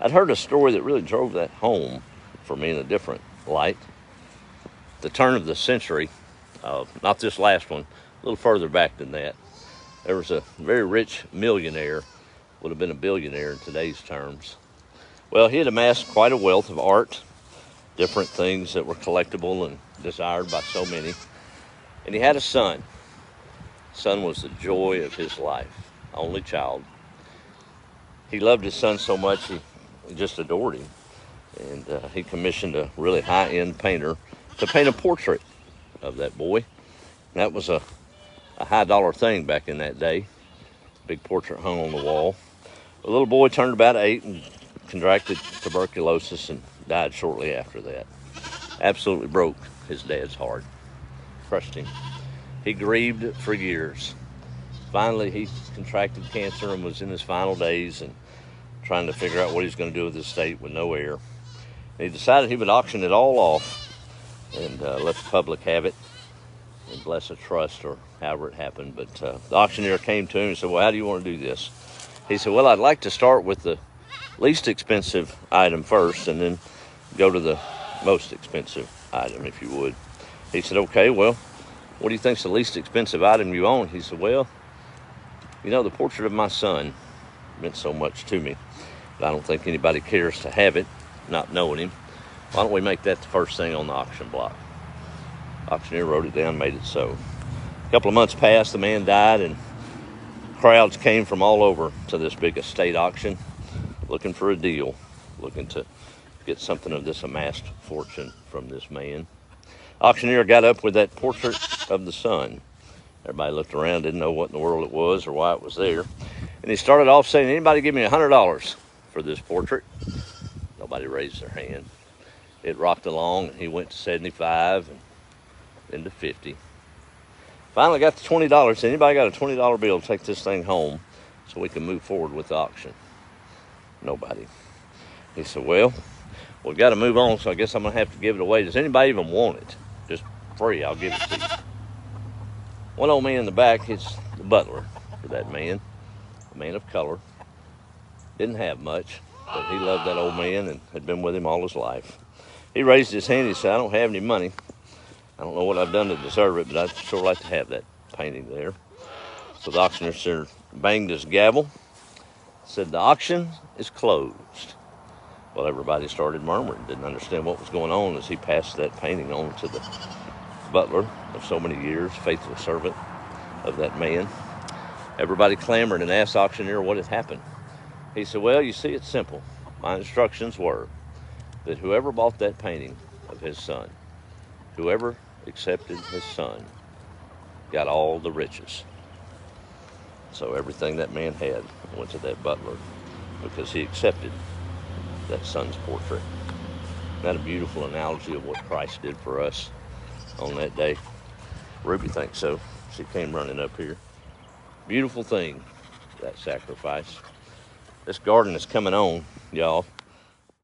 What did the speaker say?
I'd heard a story that really drove that home for me in a different light. The turn of the century, not this last one, a little further back than that, there was a very rich millionaire, would have been a billionaire in today's terms. Well, he had amassed quite a wealth of art, different things that were collectible and desired by so many. And he had a son. Son was the joy of his life, only child. He loved his son so much he just adored him. And he commissioned a really high-end painter to paint a portrait of that boy. And that was a high-dollar thing back in that day. Big portrait hung on the wall. The little boy turned about 8 and contracted tuberculosis and died shortly after that. Absolutely broke his dad's heart, crushed him. He grieved for years. Finally, he contracted cancer and was in his final days and trying to figure out what he was going to do with his estate with no heir. And he decided he would auction it all off and let the public have it and bless a trust or however it happened. But the auctioneer came to him and said, well, how do you want to do this? He said, well, I'd like to start with the least expensive item first and then go to the most expensive item, if you would. He said, okay, well, what do you think's the least expensive item you own? He said, well, you know, the portrait of my son meant so much to me, but I don't think anybody cares to have it, not knowing him. Why don't we make that the first thing on the auction block? Auctioneer wrote it down, made it so. A couple of months passed, the man died, and crowds came from all over to this big estate auction looking for a deal, looking to get something of this amassed fortune from this man. Auctioneer got up with that portrait of the son. Everybody looked around, didn't know what in the world it was or why it was there. And he started off saying, anybody give me $100 for this portrait? Nobody raised their hand. It rocked along, and he went to 75 and then to 50. Finally got to $20. Anybody got a $20 bill to take this thing home so we can move forward with the auction? Nobody. He said, well, we've got to move on, so I guess I'm going to have to give it away. Does anybody even want it? Just free, I'll give it to you. One old man in the back is the butler for that man, a man of color. Didn't have much, but he loved that old man and had been with him all his life. He raised his hand. He said, I don't have any money. I don't know what I've done to deserve it, but I'd sure like to have that painting there. So the auctioneer banged his gavel, said, the auction is closed. Well, everybody started murmuring, didn't understand what was going on as he passed that painting on to the butler of so many years, faithful servant of that man. Everybody clamored and asked the auctioneer what had happened. He said, well, you see, it's simple. My instructions were that whoever bought that painting of his son, whoever accepted his son, got all the riches. So everything that man had went to that butler because he accepted that son's portrait. Isn't that a beautiful analogy of what Christ did for us on that day? Ruby thinks so. She came running up here. Beautiful thing, that sacrifice. This garden is coming on, y'all.